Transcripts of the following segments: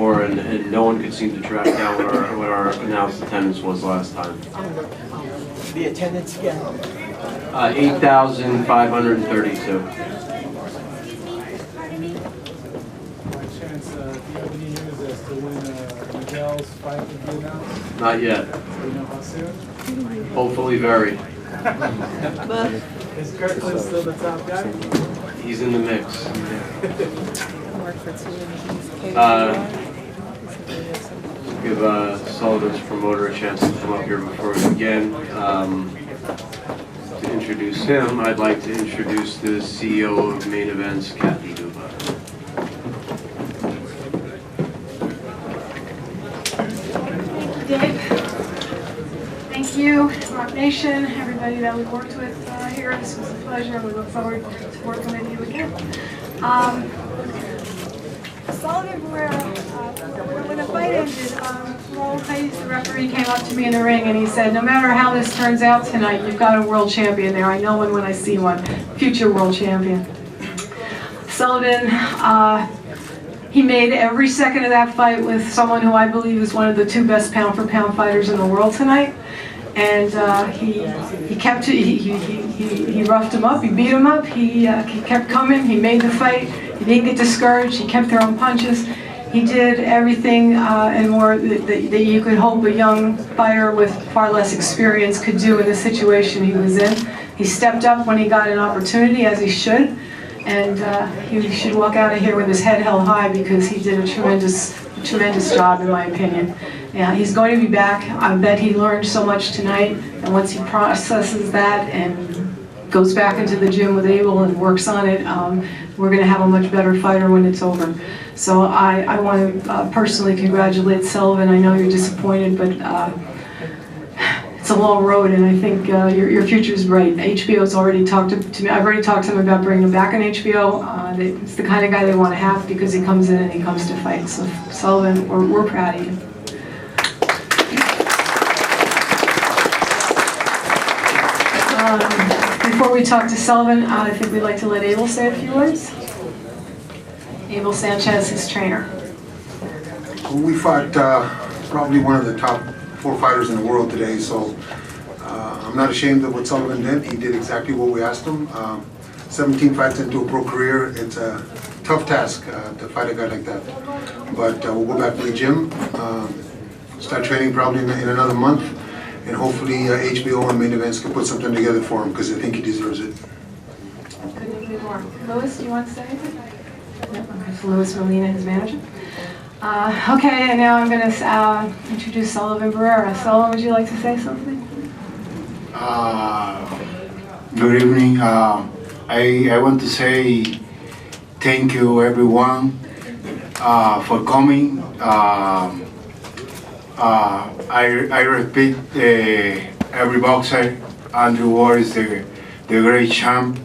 before, and no one could seem to track down what our announced attendance was last time. The attendance again? 8,532. Chance, do you have any news as to when Miguel's fight will be announced? Not yet. Do you know how soon? Hopefully very. Is Kirkland still the top guy? He's in the mix. Give Sullivan's promoter a chance to come up here before we begin. To introduce him, I'd like to introduce the CEO of Main Events, Kathy Duba. Dave. Thank you, Rock Nation, everybody that we worked with here. This was a pleasure. We look forward to working with you again. Sullivan Barrera, when the fight ended, Raul Hayes, the referee, came up to me in the ring and he said, no matter how this turns out tonight, you've got a world champion there. I know one when I see one. Future world champion. Sullivan, he made every second of that fight with someone who I believe is one of the two best pound-for-pound fighters in the world tonight. And he roughed him up, he beat him up, he kept coming, he made the fight, he didn't get discouraged, he kept throwing punches. He did everything and more that you could hope a young fighter with far less experience could do in the situation he was in. He stepped up when he got an opportunity, as he should. And he should walk out of here with his head held high because he did a tremendous job, in my opinion. Yeah, he's going to be back. I bet he learned so much tonight, and once he processes that and goes back into the gym with ABEL and works on it, we're going to have a much better fighter when it's over. So I want to personally congratulate Sullivan. I know you're disappointed, but it's a long road, and I think your future is bright. HBO's already talked to me. I've already talked to him about bringing him back on HBO. It's the kind of guy they want to have because he comes in and he comes to fight. So Sullivan, we're proud of you. Before we talk to Sullivan, I think we'd like to let ABEL say a few words. ABEL Sanchez, his trainer. We fought probably one of the top 4 fighters in the world today, so I'm not ashamed of what Sullivan did. He did exactly what we asked him. 17 fights into a pro career, it's a tough task to fight a guy like that. But we'll go back to the gym, start training probably in another month, and hopefully HBO and Main Events can put something together for him because I think he deserves it. Couldn't agree more. Louis, do you want to say anything? No, okay, so Louis Molina, his manager. Okay, and now I'm going to introduce Sullivan Barrera. Sullivan, would you like to say something? Good evening. I want to say thank you everyone for coming. I respect every boxer. Andrew Ward is the great champ.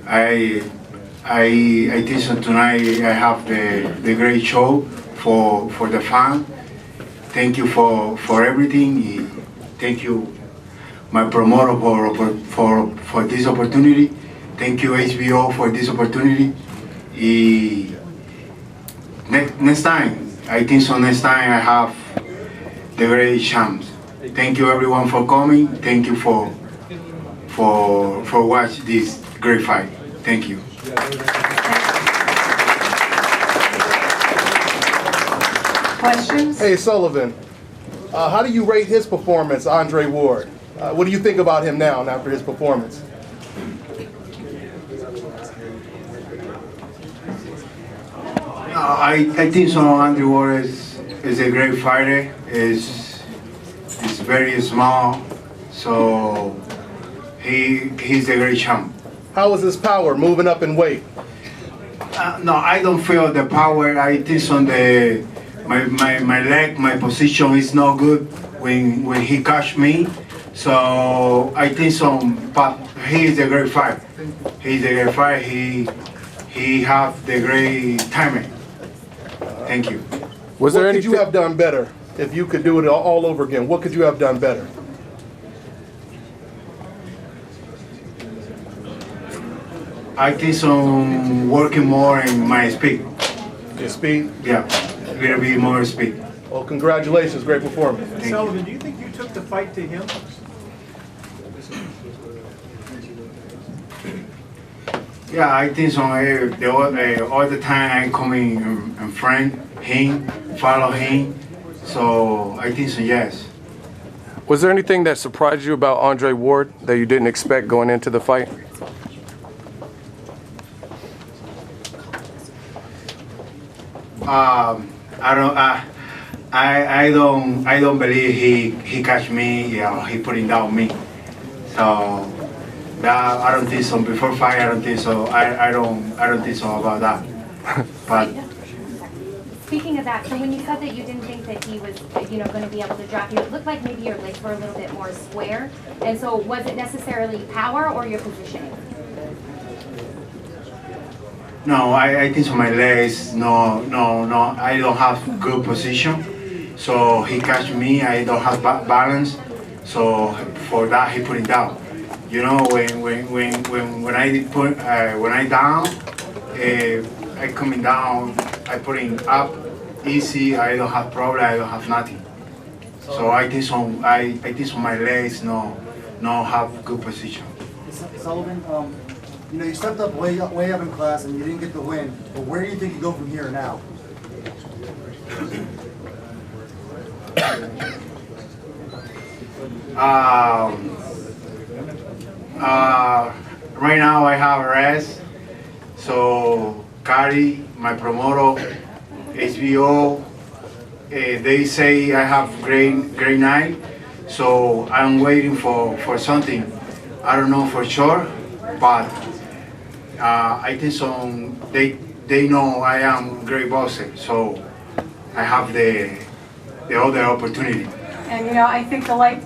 I think so tonight I have the great show for the fan. Thank you for everything. Thank you, my promoter, for this opportunity. Thank you, HBO, for this opportunity. Next time, I think so. Next time I have the great champs. Thank you, everyone, for coming. Thank you for watch this great fight. Thank you. Questions? Hey, Sullivan, how do you rate his performance, Andre Ward? What do you think about him now after his performance? I think so. Andre Ward is a great fighter. Is very small, so he's a great champ. How is his power moving up in weight? No, I don't feel the power. I think on my leg, my position is not good when he catch me. So I think so, but he is a great fighter. He's a great fighter. He have the great timing. Thank you. What could you have done better? If you could do it all over again, what could you have done better? I think so, working more in my speed. Your speed? Yeah. little bit more speed. Well, congratulations, great performance. Sullivan, do you think you took the fight to him? Yeah, I think so. All the time I come in and friend him, follow him. So I think so, yes. Was there anything that surprised you about Andre Ward that you didn't expect going into the fight? I don't believe he catch me. He putting down me. So that I don't think so. Before fight, I don't think so. I don't think so about that. But speaking of that, so when you said that you didn't think that he was, going to be able to drop you, it looked like maybe your legs were a little bit more square. And so was it necessarily power or your positioning? no, I think so. My legs, no. I don't have good position. So he catch me. I don't have balance. So for that, he put it down. You know, when I down, I coming down. I put it up easy. I don't have problem. I don't have nothing. So I think so. I think so. My legs no have good position. Sullivan, you stepped up way up in class and you didn't get the win. But where do you think you go from here now? Right now I have rest. So Cari, my promoter, HBO, they say I have great night. So I'm waiting for something. I don't know for sure, but I think so. They know I am great boxer, so I have the other opportunity. And I think the light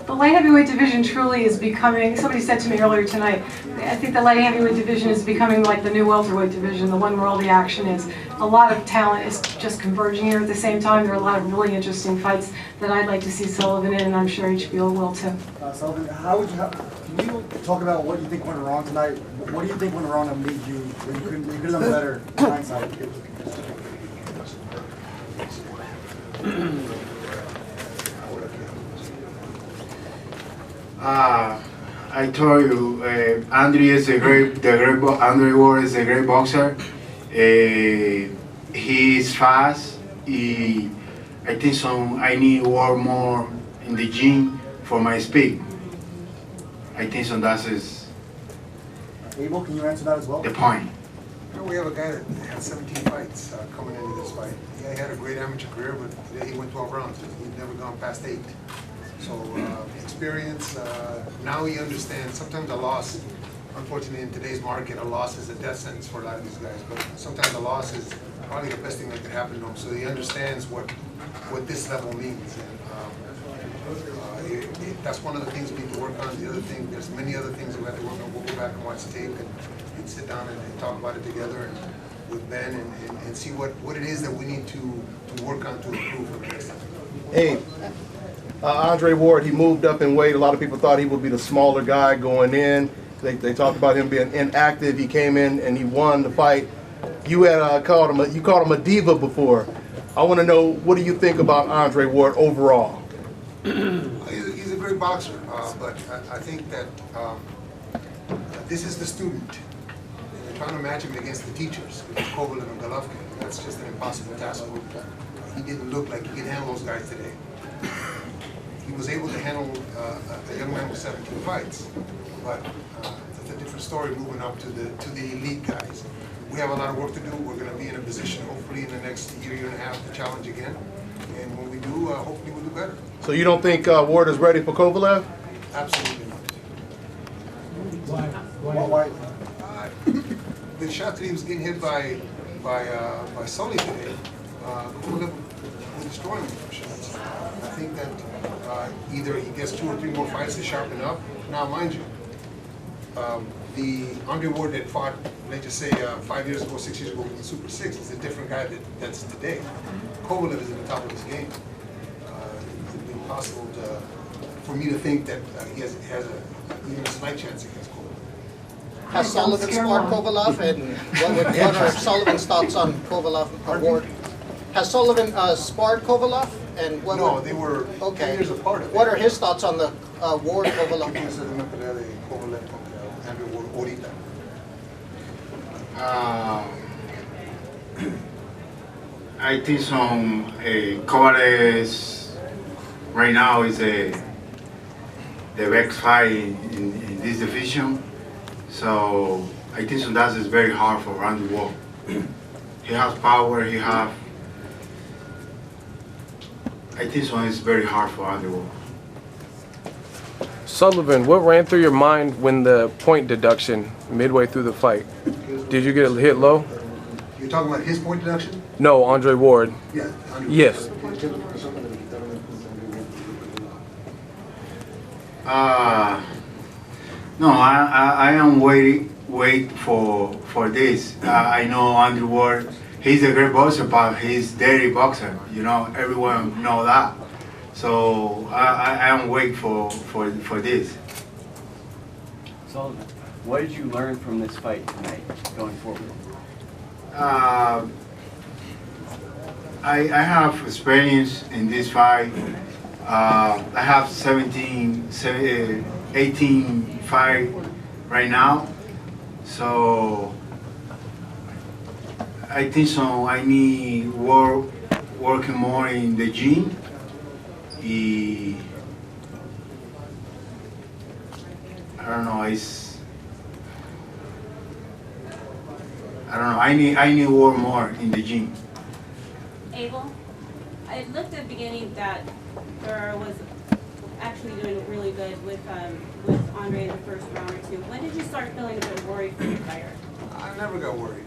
heavyweight division truly is becoming, somebody said to me earlier tonight, I think the light heavyweight division is becoming like the new welterweight division, the one where all the action is. A lot of talent is just converging here at the same time. There are a lot of really interesting fights that I'd like to see Sullivan in, and I'm sure HBO will too. Sullivan, can you talk about what you think went wrong tonight? What do you think went wrong that made you could have done better in hindsight? I told you, Andre Ward is a great boxer. He is fast. I think so. I need to work more in the gym for my speed. I think so. That's Abel, can you answer that as well? the point. We have a guy that had 17 fights coming into this fight. Yeah, he had a great amateur career, but today he went 12 rounds. He'd never gone past 8. So experience, now he understands. Sometimes a loss, unfortunately in today's market, a loss is a death sentence for a lot of these guys. But sometimes a loss is probably the best thing that could happen to him. So he understands what this level means. And that's one of the things we need to work on. The other thing, there's many other things we have to work on. We'll go back and watch the tape and sit down and talk about it together and with Ben and see what it is that we need to work on to improve for the next time. Hey, Andre Ward, he moved up in weight. A lot of people thought he would be the smaller guy going in. They talked about him being inactive. He came in and he won the fight. You had called him a diva before. I want to know, what do you think about Andre Ward overall? He's a great boxer, but I think that this is the student. They're trying to match him against the teachers, Kovalev and Golovkin. That's just an impossible task. He didn't look like he could handle those guys today. He was able to handle a young man with 17 fights, but it's a different story moving up to the elite guys. We have a lot of work to do. We're going to be in a position, hopefully, in the next year and a half to challenge again. And when we do, hopefully we'll do better. So you don't think Ward is ready for Kovalev? Absolutely not. Why? The shot that he was getting hit by Sully today, Kovalev will destroy him from shots. I think that either he gets 2 or 3 more fights to sharpen up. Now, mind you, the Andre Ward that fought, let's just say 5 years ago, 6 years ago in the Super 6 is a different guy that's today. Kovalev is at the top of his game. It'd be impossible for me to think that he has even a slight chance against Kovalev. Has Sullivan sparred Kovalev, and what are Sullivan's thoughts on Kovalev and Ward? Has Sullivan sparred Kovalev? And what No, would- they were 10 Okay. years apart. I What think. are his thoughts on the Ward Kovalev? Esa es una pelea de Kovalev contra Andrew Ward ahorita. I think some Kovalev right now is the best fight in this division. So I think so that is very hard for Randy Ward. He has power. I think so it's very hard for Randy Ward. Sullivan, what ran through your mind when the point deduction midway through the fight? Did you get hit low? You're talking about his point deduction? No, Andre Ward. Yeah. Andrew Yes. No, I am wait for this. I know Andrew Ward. He's a great boxer, but he's dirty boxer. You know, everyone know that. So I am wait for this. Sullivan, what did you learn from this fight tonight going forward? I have experience in this fight. I have 18 fight right now. So I think so I need working more in the gym. I don't know, I need work more in the gym. Abel, I looked at the beginning that Barrera was actually doing really good with Andre in the first round or two. When did you start feeling a bit worried for your fighter? I never got worried.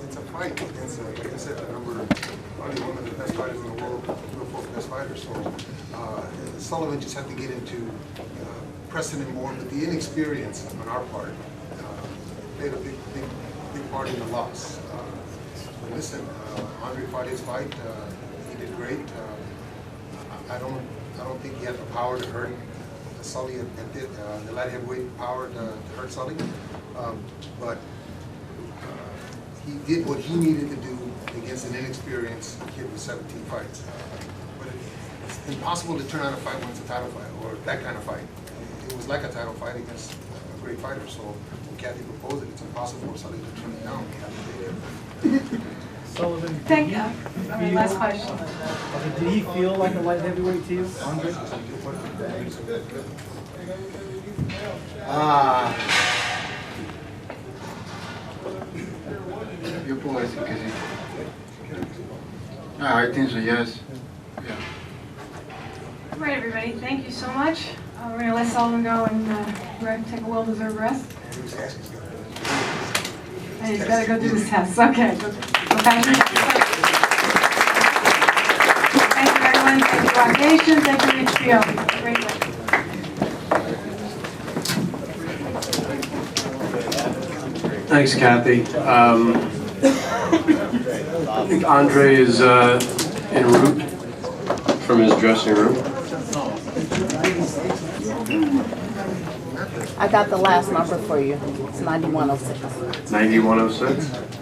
It's a fight against, like I said, probably one of the best fighters in the world, the fourth best fighters. So Sullivan just had to get into pressing him more, but the inexperience on our part played a big part in the loss. But listen, Andre fought his fight. He did great. I don't think he had the power to hurt Sully the light heavyweight power to hurt Sully. But he did what he needed to do against an inexperienced kid with 17 fights. But it's impossible to turn on a fight when it's a title fight, or that kind of fight. It was like a title fight against a great fighter. So when Kathy proposed it, it's impossible for Sully to turn it down. Sullivan, Thank you. Last question. did he feel like a light heavyweight to you, Andre? Yo puedo decir que sí. I think so, yes. Yeah. All right, everybody, thank you so much. We're going to let Sullivan go and take a well-deserved rest. And he's got to go do his test. Okay. Go back to the test. Thank you, everyone. Thank you, Rock Nation. Thank you, HBO. Great work. Thanks, Kathy. I think Andre is en route from his dressing room. I got the last number for you. It's 9106. 9106.